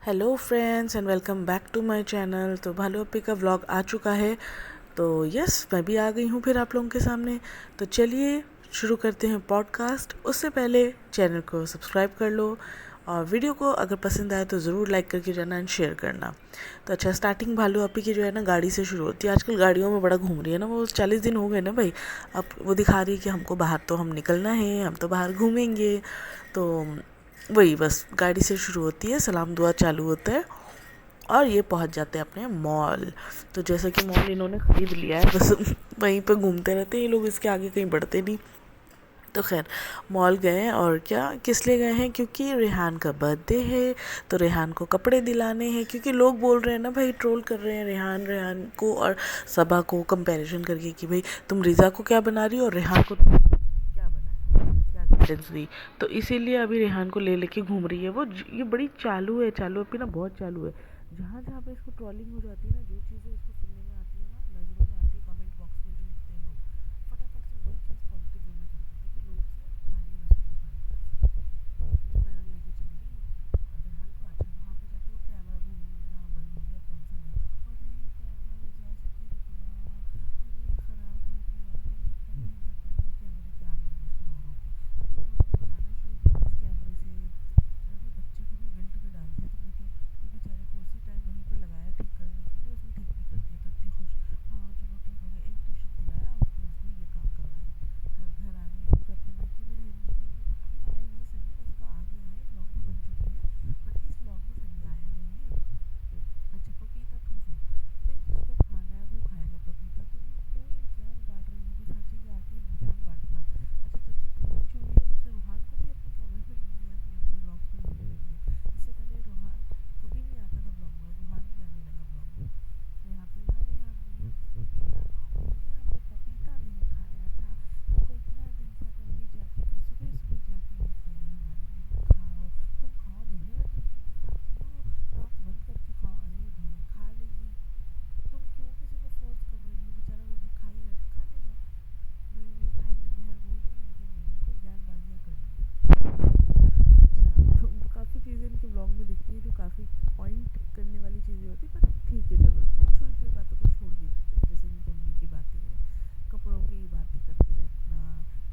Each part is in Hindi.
Hello friends and welcome back to my channel. तो भालू अप्पी का व्लॉग आ चुका है। तो यस, मैं भी आ गई हूँ फिर आप लोगों के सामने। तो चलिए शुरू करते हैं पॉडकास्ट। उससे पहले चैनल को सब्सक्राइब कर लो और वीडियो को अगर पसंद आए तो ज़रूर लाइक करके जाना एंड शेयर करना। तो अच्छा, स्टार्टिंग भालू अप्पी की जो है ना गाड़ी से शुरू होती है। आजकल गाड़ियों में बड़ा घूम रही है ना, वो 40 दिन हो गए ना भाई। अब वो दिखा रही है कि हमको बाहर तो हम निकलना है, हम तो बाहर घूमेंगे। तो वही बस गाड़ी से शुरू होती है, सलाम दुआ चालू होता है और ये पहुंच जाते हैं अपने मॉल। तो जैसे कि मॉल इन्होंने ख़रीद लिया है, बस वहीं पे घूमते रहते हैं ये लोग, इसके आगे कहीं बढ़ते नहीं। तो खैर मॉल गए और क्या किस लिए गए हैं, क्योंकि रेहान का बर्थडे है। तो रेहान को कपड़े दिलाने हैं, क्योंकि लोग बोल रहे हैं ना भाई, ट्रोल कर रहे हैं रेहान रेहान को और सबा को कंपैरिजन करके कि भाई तुम रिज़ा को क्या बना रही हो और रेहान को क्या बनाया, क्या गाइडेंस दी। तो इसीलिए अभी रेहान को ले लेके घूम रही है वो। ये बड़ी चालू है, चालू अपनी ना बहुत चालू है। जहाँ जहाँ पे इसको ट्रोलिंग हो जाती है ना, जो चीज़ें इसको सुनने में आती है ना, नज़रों में आती है, कमेंट बॉक्स में जो लिखते हैं लोग, फटाफट से वही चीज़ पॉजिटिव वे में कर देती है कि लोग से गालियाँ ना सुननी पड़े। मुझे मैडम लेके चली गई रेहान को। अच्छा, वहाँ पे जाके वो कैमरा घूमना बंद हो गया, कौन सा नया, अरे कैमरा रिजा से गिर गया, अरे ख़राब हो गया, अरे इतना महंगा कैमरा, कैमरे के आगे लगी उसको रो रो के। अभी तो उन्होंने बनाना शुरू किया था इस कैमरे से। अरे बच्चे को भी गिल्ट में डाल दिया तुमने तो। वो बेचारे को उसी टाइम वहीं पर लगाया ठीक करने के लिए, उसने ठीक भी कर दिया। तो इतनी खुश, हाँ चलो ठीक हो गया, एक टी शर्ट दिलाया उसको, उसने ये काम करवाया। घर आ गई, अभी तो अपने मायके में रह रही है। अभी आया नहीं सनी, वैसे तो आ गया है, ब्लॉग भी बन चुके हैं, बट इस ब्लॉग में सनी आया नहीं है। अच्छा, पपीता ठूसो भाई, जिसको खाना है वो खाएगा पपीता। तुम क्यों ही ज्ञान बांट रही हो, बस हर जगह आके ज्ञान बांटना। अच्छा, जब से ट्रोलिंग शुरू हुई है तब से रूहान को भी अपने कैमरे में ले लिया, अपने ब्लॉग्स में लेने लगी है। इससे पहले रूहान कभी नहीं आता था ब्लॉग में, रूहान भी आने लगा ब्लॉग में। तो यहाँ पे अरे हम भैया पपीता खाओ, भैया हमने पपीता नहीं खाया था, हमको इतना दिन था कि मम्मी जाके का सुबह सुबह जाके लेके आई हमारे लिए, खाओ तुम खाओ भैया, तुम क्यों नहीं खाती हो, आँख बंद करके खाओ। अरे भाई खा लेगी, तुम क्यों किसी को फोर्स कर रही हो, बेचारा वो भी खा ही रहा था, खा लेगा। नहीं नहीं खाएंगे, मेहर बोल रही है, मैंने कहा नहीं, कोई ज्ञानबाजियाँ कर रही है। अच्छा, तो काफ़ी चीज़ें इनके ब्लॉग में दिखती है जो काफ़ी पॉइंट करने वाली चीज़ें होती है, पर ठीक है चलो, छोटी छोटी बातों को छोड़ भी देते हैं। जैसे इनकी अम्मी की बातें, कपड़ों की बातें करते रहना,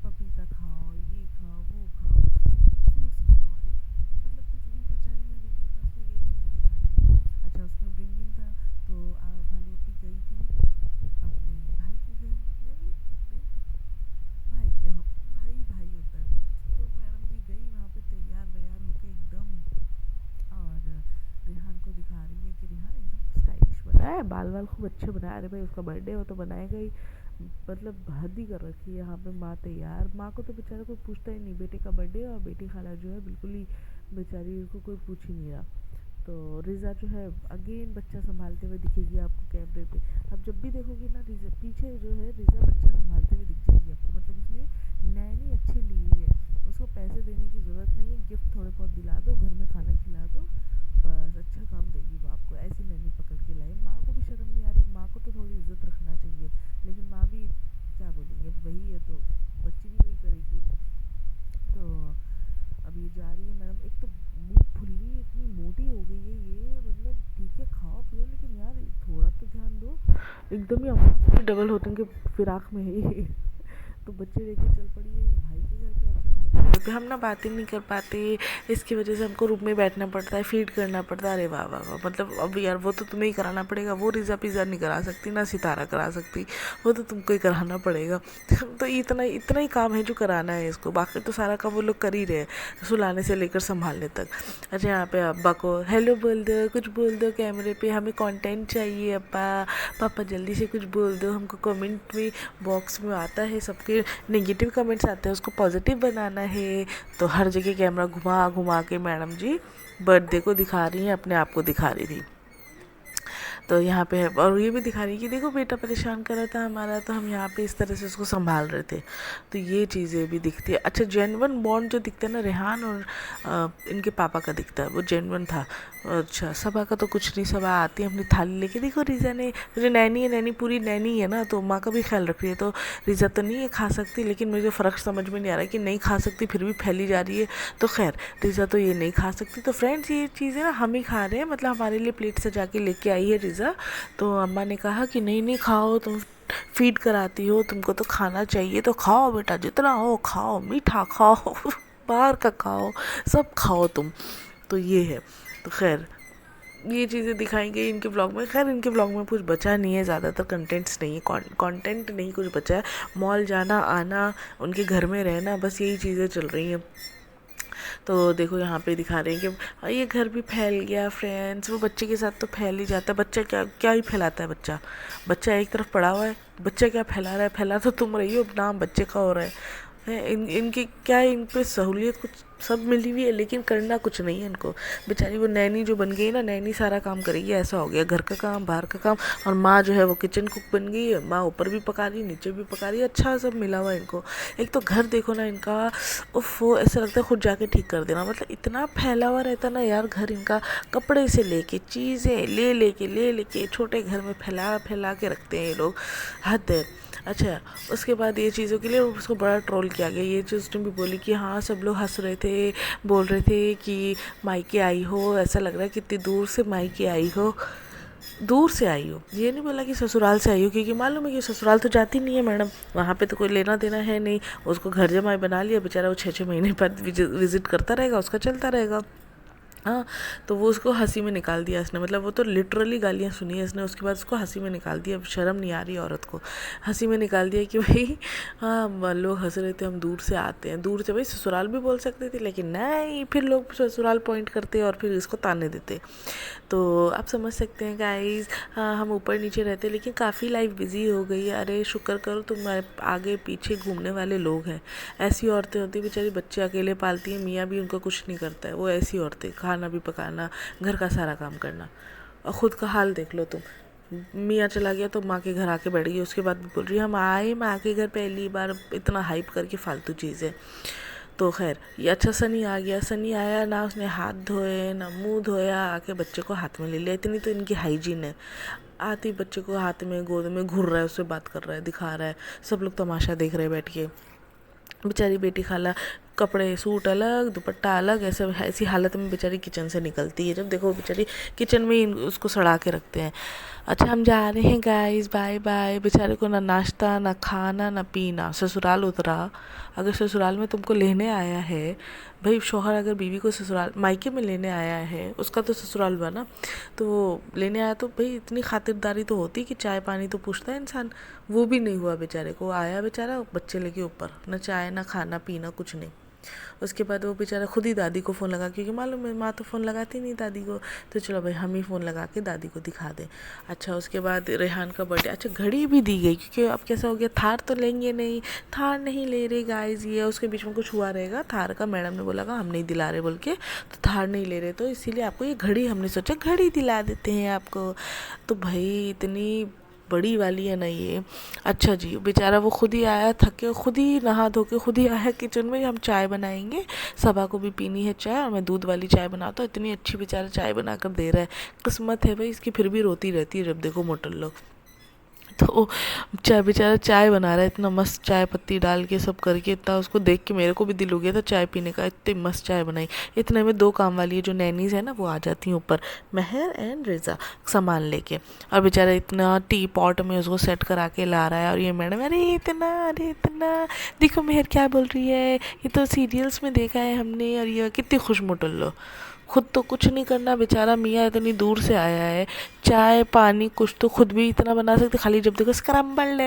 पपीता खाओ, ये खाओ, वो खाओ, फ्रूट्स खाओ। अरे मतलब कुछ भी बचा नहीं अब इनके पास, तो ये चीज़ें दिखानी है। अच्छा, उसमें ब्रिंग इन था, तो भालू अपी गई थी अपने भाई के घर, मैं भी अपने भाई के, भाई भाई होता है। तो मैडम जी गई वहाँ पे तैयार वैयार होके एकदम, और रेहान को दिखा रही है कि रेहान एकदम स्टाइलिश बना है, बाल वाल खूब अच्छे बनाए। अरे भाई उसका बर्थडे हो तो बनाएगा ही, मतलब हद ही कर रखी है यहाँ पे। माँ तैयार, माँ को तो बेचारा कोई पूछता ही नहीं, बेटे का बर्थडे, और बेटी खाला जो है बिल्कुल ही बेचारी को कोई पूछ ही नहीं रहा। तो रिज़ा जो है अगेन बच्चा संभालते हुए दिखेगी आपको कैमरे पे। अब जब भी देखोगे ना रिज़ा पीछे जो है, रिज़ा बच्चा संभालते हुए दिख जाएगी आपको। मतलब उसने नैनी अच्छी ली हुई है, उसको पैसे देने की ज़रूरत नहीं है, गिफ्ट थोड़े बहुत दिला दो, घर में खाना खिला दो, बस अच्छा काम देगी वो आपको। ऐसी नैनी पकड़ के लाई, माँ को भी शर्म नहीं आ रही, माँ को तो थोड़ी इज्जत रखना चाहिए, लेकिन माँ भी क्या बोलेंगे, अब वही है तो बच्ची भी वही करेगी। तो अब ये जा रही है मैडम, एक तो मुंह फुल्ली इतनी मोटी हो गई है ये, मतलब ठीक है खाओ पियो, लेकिन यार थोड़ा तो ध्यान दो। एकदम ही आवाज़ भी डबल होते हैं कि फिराक में है ये। तो बच्चे लेके चल पड़ी है ये भाई के घर पे। अच्छा, भाई के घर पे हम ना बातें नहीं कर पाते, इसकी वजह से हमको रूम में बैठना पड़ता है, फीड करना पड़ता है। अरे वाह वाह वाह, मतलब अब यार वो तो तुम्हें ही कराना पड़ेगा, वो रिज़ा पिज़्ज़ा नहीं करा सकती, ना सितारा करा सकती, वो तो तुमको ही कराना पड़ेगा। तो इतना इतना ही काम है जो कराना है इसको, बाकी तो सारा काम वो लोग कर ही रहे हैं, सुलाने से लेकर संभालने तक। अच्छा, यहाँ पे अब्बा को हेलो बोल दो, कुछ बोल दो कैमरे पे, हमें कंटेंट चाहिए अब्बा, पापा जल्दी से कुछ बोल दो हमको। कमेंट में बॉक्स में आता है सबके नेगेटिव कमेंट्स आते हैं, उसको पॉजिटिव बनाना है। तो हर जगह कैमरा घुमा घुमा के मैडम जी बर्थडे को दिखा रही हैं, अपने आप को दिखा रही थी। तो यहाँ पे है, और ये भी दिखा रही है कि देखो बेटा परेशान कर रहा था हमारा, तो हम यहाँ पे इस तरह से उसको संभाल रहे थे। तो ये चीज़ें भी दिखती है। अच्छा, जेन्युइन बॉन्ड जो दिखता है ना रेहान और इनके पापा का दिखता है, वो जेन्युइन था। अच्छा, सबा का तो कुछ नहीं, सबा आती है अपनी थाली लेके, देखो रिजा ने, जो नैनी है, नैनी पूरी नैनी है ना, तो माँ का भी ख्याल रख रही है। तो रिजा तो नहीं है खा सकती, लेकिन मुझे फ़र्क समझ में नहीं आ रहा है कि नहीं खा सकती फिर भी फैली जा रही है। तो खैर रिजा तो ये नहीं खा सकती। तो फ्रेंड्स, ये चीज़ें ना हम ही खा रहे हैं, मतलब हमारे लिए प्लेट सजा के लेके आई है रिजा। तो अम्मा ने कहा कि नहीं नहीं खाओ, तुम फीड कराती हो, तुमको तो खाना चाहिए, तो खाओ बेटा, जितना हो खाओ, मीठा खाओ बाहर का खाओ, सब खाओ तुम। तो ये है। तो खैर ये चीज़ें दिखाई गई इनके ब्लॉग में। खैर इनके ब्लॉग में कुछ बचा नहीं है, ज़्यादातर कंटेंट्स नहीं है, कंटेंट नहीं कुछ बचा है। मॉल जाना आना, उनके घर में रहना, बस यही चीज़ें चल रही हैं। तो देखो यहाँ पे दिखा रहे हैं कि ये घर भी फैल गया फ्रेंड्स। वो बच्चे के साथ तो फैल ही जाता है, बच्चा क्या क्या ही फैलाता है बच्चा। बच्चा एक तरफ पड़ा हुआ है, बच्चा क्या फैला रहा है, फैला तो तुम रही हो, नाम बच्चे का हो रहा है। इनकी क्या, इन पे सहूलियत कुछ सब मिली हुई है, लेकिन करना कुछ नहीं है इनको। बेचारी वो नैनी जो बन गई ना, नैनी सारा काम करेगी, ऐसा हो गया, घर का काम बाहर का काम। और माँ जो है वो किचन कुक बन गई है, माँ ऊपर भी पका रही नीचे भी पका रही है, अच्छा सब मिला हुआ है इनको। एक तो घर देखो ना इनका, उफ, वो ऐसा लगता है खुद जाके ठीक कर देना, मतलब इतना फैला हुआ रहता ना यार घर इनका। कपड़े से लेके चीज़ें ले लेके छोटे घर में फैला फैला के रखते हैं ये लोग, हद है। अच्छा, उसके बाद ये चीज़ों के लिए उसको बड़ा ट्रोल किया गया। ये चीज़ उसने भी बोली कि हाँ, सब लोग हंस रहे थे, बोल रहे थे कि मायके आई हो, ऐसा लग रहा है कितनी दूर से मायके आई हो, दूर से आई हो। ये नहीं बोला कि ससुराल से आई हो, क्योंकि मालूम है कि ससुराल तो जाती नहीं है मैडम, वहाँ पे तो कोई लेना देना है नहीं। उसको घर जमाई बना लिया, बेचारा वो 6-6 महीने बाद विजिट करता रहेगा, उसका चलता रहेगा। हाँ, तो वो उसको हंसी में निकाल दिया इसने, मतलब वो तो लिटरली गालियाँ सुनी है इसने, उसके बाद उसको हंसी में निकाल दिया। अब शर्म नहीं आ रही औरत को, हंसी में निकाल दिया कि भाई हाँ, लोग हंस रहे थे, हम दूर से आते हैं। दूर से भाई ससुराल भी बोल सकते थे, लेकिन नहीं, फिर लोग ससुराल पॉइंट करते और फिर इसको ताने देते। तो आप समझ सकते हैं गाइस, हाँ, हम ऊपर नीचे रहते, लेकिन काफ़ी लाइफ बिजी हो गई है। अरे शुक्र करो तुम्हारे आगे पीछे घूमने वाले लोग हैं। ऐसी औरतें होती बेचारी, बच्चे अकेले पालती हैं, मियाँ भी उनका कुछ नहीं करता है, वो ऐसी औरतें, खाना भी पकाना, घर का सारा काम करना। और ख़ुद का हाल देख लो तुम, मियाँ चला गया तो माँ के घर आके बैठ गई, उसके बाद भी बोल रही है हम आए माँ के घर पहली बार, इतना हाइप करके फालतू चीज़ें। तो खैर ये अच्छा सनी आ गया, सनी आया ना, उसने हाथ धोए ना मुंह धोया, आके बच्चे को हाथ में ले लिया। इतनी तो इनकी हाइजीन है, आती बच्चे को हाथ में गोद में घूर रहा है, उससे बात कर रहा है, दिखा रहा है, सब लोग तमाशा देख रहे हैं बैठ के। बेचारी बेटी खाला कपड़े सूट अलग दुपट्टा अलग, ऐसी हालत में बेचारी किचन से निकलती है। जब देखो बेचारी किचन में ही उसको सड़ा के रखते हैं। अच्छा, हम जा रहे हैं गाइस, बाय बाय। बेचारे को ना नाश्ता ना खाना ना पीना, ससुराल उतरा। अगर ससुराल में तुमको लेने आया है भाई, शौहर अगर बीवी को ससुराल मायके में लेने आया है, उसका तो ससुराल हुआ ना, तो लेने आया तो भाई इतनी खातिरदारी तो होती कि चाय पानी तो पूछता है इंसान। वो भी नहीं हुआ बेचारे को, आया बेचारा बच्चे लेके ऊपर, ना चाय ना खाना पीना कुछ नहीं। उसके बाद वो बेचारा खुद ही दादी को फ़ोन लगा, क्योंकि मालूम है माँ तो फ़ोन लगाती नहीं दादी को, तो चलो भाई हम ही फ़ोन लगा के दादी को दिखा दें। अच्छा, उसके बाद रेहान का बर्थडे, अच्छा घड़ी भी दी गई, क्योंकि अब कैसा हो गया, थार तो लेंगे नहीं, थार नहीं ले रहे गाइस, ये उसके बीच में कुछ हुआ रहेगा थार का, मैडम ने बोला हम नहीं दिला रहे बोल के, तो थार नहीं ले रहे, तो इसीलिए आपको ये घड़ी, हमने सोचा घड़ी दिला देते हैं आपको। तो भाई इतनी बड़ी वाली है ना ये। अच्छा जी, बेचारा वो खुद ही आया थक के, खुद ही नहा धो के खुद ही आया किचन में, हम चाय बनाएंगे, सबा को भी पीनी है चाय, और मैं दूध वाली चाय बनाता हूँ। इतनी अच्छी बेचारा चाय बना कर दे रहा है, किस्मत है भाई इसकी, फिर भी रोती रहती है जब देखो मोटर लोग। तो चाय बेचारा चाय बना रहा है, इतना मस्त चाय पत्ती डाल के सब करके, इतना उसको देख के मेरे को भी दिल हो गया था चाय पीने का, इतनी मस्त चाय बनाई। इतने में 2 काम वाली है जो नैनीज़ है ना, वो आ जाती हैं ऊपर, महर एंड रिजा सामान लेके, और बेचारा इतना टी पॉट में उसको सेट करा के ला रहा है। और ये मैडम अरे इतना देखो महर क्या बोल रही है, ये तो सीरियल्स में देखा है हमने, और ये कितनी खुश मुटल लो, खुद तो कुछ नहीं करना, बेचारा मियाँ इतनी दूर से आया है, चाय पानी कुछ तो खुद भी इतना बना सकते, खाली जब देखो स्क्रम्बल्ड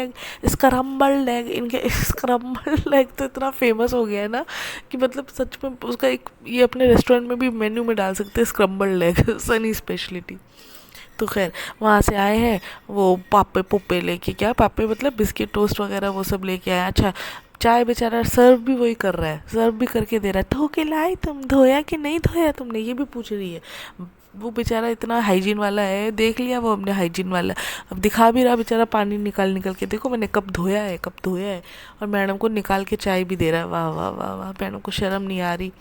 एग, इनके स्क्रम्बल्ड एग तो इतना फेमस हो गया है ना कि मतलब सच में उसका एक ये अपने रेस्टोरेंट में भी मेन्यू में डाल सकते हैं, स्क्रम्बल्ड एग सनी स्पेशलिटी। तो खैर वहाँ से आए हैं वो पापे पुप्पे लेके, क्या पापे मतलब बिस्किट टोस्ट वगैरह वो सब लेके आए। अच्छा, चाय बेचारा सर्व भी वही कर रहा है, सर्व भी करके दे रहा है। धो के लाई तुम, धोया कि नहीं धोया तुमने, ये भी पूछ रही है। वो बेचारा इतना हाइजीन वाला है, देख लिया वो अपने हाइजीन वाला, अब दिखा भी रहा बेचारा पानी निकाल निकाल के, देखो मैंने कब धोया है, कब धोया है। और मैडम को निकाल के चाय भी दे रहा है। वाह वाह वाह वाह, मैडम को शर्म नहीं आ रही।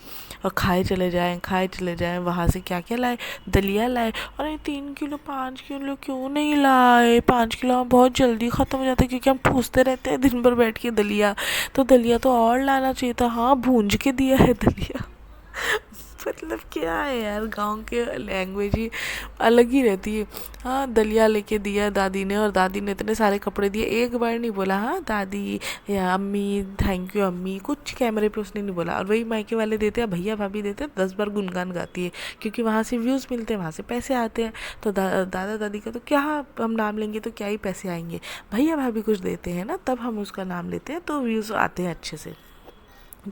और खाए चले जाएं। वहाँ से क्या क्या लाए, दलिया लाए। अरे 3 किलो 5 किलो क्यों नहीं लाए, 5 किलो में बहुत जल्दी ख़त्म हो जाता है, क्योंकि हम ठूसते रहते हैं दिन भर बैठ के दलिया, तो दलिया तो और लाना चाहिए था। हाँ भूंज के दिया है दलिया। मतलब क्या है यार, गांव के लैंग्वेज ही अलग ही रहती है। हाँ दलिया लेके दिया दादी ने, और दादी ने इतने सारे कपड़े दिए, एक बार नहीं बोला हाँ दादी या अम्मी थैंक यू अम्मी, कुछ कैमरे पे उसने नहीं बोला। और वही मायके वाले देते हैं, भैया भाभी देते हैं, 10 बार गुनगान गाती है, क्योंकि वहाँ से व्यूज़ मिलते हैं, वहाँ से पैसे आते हैं। तो दादा दादी का तो क्या, हम नाम लेंगे तो क्या ही पैसे आएंगे, भैया भाभी कुछ देते हैं ना, तब हम उसका नाम लेते हैं, तो व्यूज़ आते हैं अच्छे से।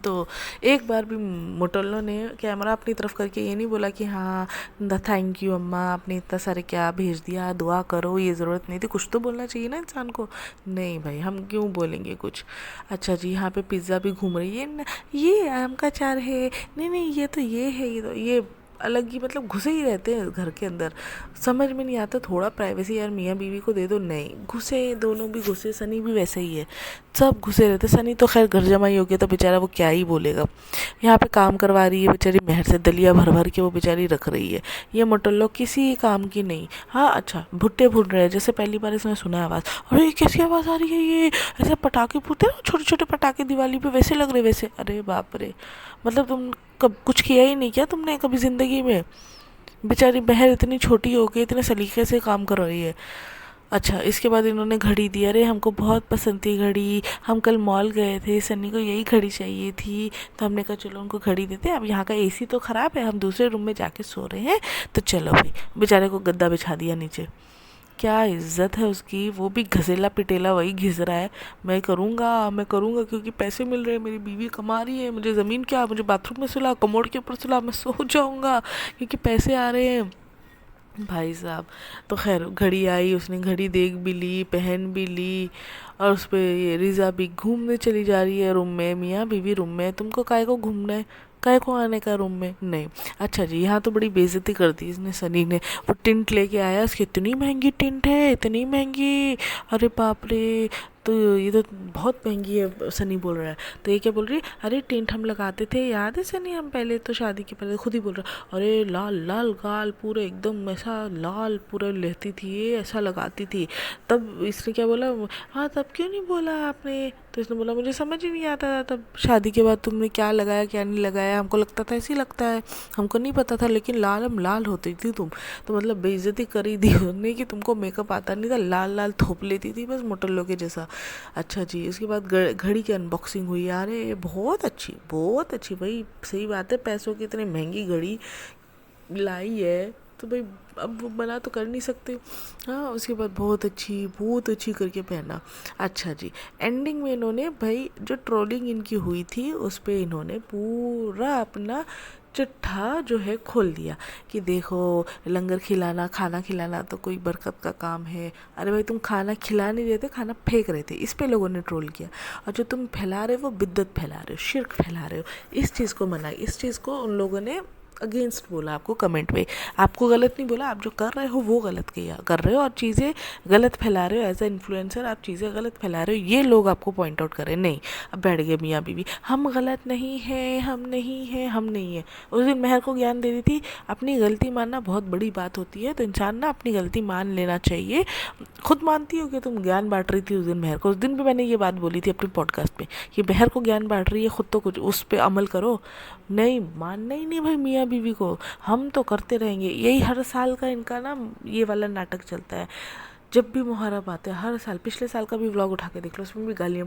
तो एक बार भी मोटोलो ने कैमरा अपनी तरफ करके ये नहीं बोला कि हाँ थैंक यू अम्मा, आपने इतना सारे क्या भेज दिया, दुआ करो, ये ज़रूरत नहीं थी, कुछ तो बोलना चाहिए ना इंसान को। नहीं भाई, हम क्यों बोलेंगे कुछ। अच्छा जी, यहाँ पे पिज़्ज़ा भी घूम रही है, ये आम का अचार है, नहीं नहीं ये तो ये है, ये तो ये अलग ही, मतलब घुसे ही रहते हैं घर के अंदर, समझ में नहीं आता। थोड़ा प्राइवेसी यार मियाँ बीवी को दे दो। नहीं घुसे, दोनों भी घुसे, सनी भी वैसे ही है, सब घुसे रहते। सनी तो खैर घर जमाई हो गया, तो बेचारा वो क्या ही बोलेगा। यहाँ पे काम करवा रही है बेचारी मेहर से, दलिया भर भर के वो बेचारी रख रही है। ये मोटल्लो किसी काम की नहीं। हाँ अच्छा, भुट्टे भून रहे हैं, जैसे पहली बार इसने सुना आवाज़, अरे ये कैसी आवाज़ आ रही है, ये ऐसे पटाखे फूटते हैं छोटे छोटे पटाखे दिवाली पे, वैसे लग रहे वैसे। अरे बाप रे, मतलब तुम कब कुछ किया ही नहीं क्या तुमने कभी ज़िंदगी में। बेचारी बहन इतनी छोटी हो गई, इतने सलीके से काम कर रही है। अच्छा इसके बाद इन्होंने घड़ी दी। अरे हमको बहुत पसंद थी घड़ी, हम कल मॉल गए थे, सन्नी को यही घड़ी चाहिए थी, तो हमने कहा चलो उनको घड़ी देते हैं। अब यहाँ का एसी तो ख़राब है, हम दूसरे रूम में जाके सो रहे हैं, तो चलो भाई। बेचारे को गद्दा बिछा दिया नीचे। क्या इज्जत है उसकी, वो भी घसेला पिटेला वही घिस रहा है, मैं करूँगा क्योंकि पैसे मिल रहे हैं, मेरी बीवी कमा रही है, मुझे ज़मीन क्या, मुझे बाथरूम में सुला, कमोड के ऊपर सुला, मैं सो जाऊँगा क्योंकि पैसे आ रहे हैं भाई साहब। तो खैर घड़ी आई, उसने घड़ी देख भी ली, पहन भी ली, और उस पर ये रिज़ा भी घूमने चली जा रही है रूम में। मियाँ बीवी रूम में, तुमको काहे को घूमना है, काहे को आने का रूम में, नहीं। अच्छा जी, यहाँ तो बड़ी बेइज्जती कर दी इसने सनी ने। वो टिंट लेके आया, उसकी इतनी महंगी टिंट है, इतनी महंगी, अरे बाप रे, तो ये तो बहुत महंगी है सनी बोल रहा है। तो ये क्या बोल रही है, अरे टेंट हम लगाते थे, याद है सनी, हम पहले तो शादी के पहले, खुद ही बोल रहा है, अरे लाल लाल गाल पूरे एकदम ऐसा लाल पूरा लेती थी, ये ऐसा लगाती थी। तब इसने क्या बोला, हाँ तब क्यों नहीं बोला आपने। तो इसने बोला मुझे समझ ही नहीं आता था तब शादी के बाद तुमने क्या लगाया क्या नहीं लगाया, हमको लगता था ऐसे ही लगता है, हमको नहीं पता था, लेकिन लाल हम लाल होती थी तुम। तो मतलब बेइज्जती करी दी उन्होंने कि तुमको मेकअप आता नहीं था, लाल लाल थोप लेती थी बस मोटल्लो के जैसा। अच्छा जी, इसके बाद घड़ी की अनबॉक्सिंग हुई। यार ये बहुत अच्छी भाई, सही बात है, पैसों की इतनी महंगी घड़ी लाई है तो भाई अब वो मना तो कर नहीं सकते। हाँ उसके बाद बहुत अच्छी करके पहना। अच्छा जी, एंडिंग में इन्होंने भाई जो ट्रोलिंग इनकी हुई थी उस पर इन्होंने पूरा अपना चिट्ठा जो है खोल दिया कि देखो लंगर खिलाना खाना खिलाना तो कोई बरकत का काम है। अरे भाई तुम खाना खिला नहीं रहे थे, खाना फेंक रहे थे, इस पे लोगों ने ट्रोल किया। और जो तुम फैला रहे हो वो बिद्दत फैला रहे हो, शिर्क फैला रहे हो, इस चीज़ को मना, इस चीज़ को उन लोगों ने अगेंस्ट बोला आपको कमेंट में। आपको गलत नहीं बोला, आप जो कर रहे हो वो गलत किया कर रहे हो और चीज़ें गलत फैला रहे हो, एज ए इन्फ्लुएंसर आप चीज़ें गलत फैला रहे हो, ये लोग आपको पॉइंट आउट करें। नहीं, अब बैठ गए मियाँ बीवी, हम गलत नहीं हैं, हम नहीं हैं। उस दिन मेहर को ज्ञान दे दी थी, अपनी गलती मानना बहुत बड़ी बात होती है, तो इंसान ना अपनी गलती मान लेना चाहिए। खुद मानती हो कि तुम ज्ञान बांट रही थी उस दिन मेहर को, उस दिन भी मैंने ये बात बोली थी अपनी पॉडकास्ट में कि मेहर को ज्ञान बांट रही है, खुद तो कुछ उस पर अमल करो। नहीं मानना ही नहीं भाई मियाँ बीवी को, हम तो करते रहेंगे। यही हर साल का इनका ना ये वाला नाटक चलता है, जब भी मुहर्रम आता है हर साल, पिछले साल का भी व्लॉग उठा के देख लो, उसमें भी गालियाँ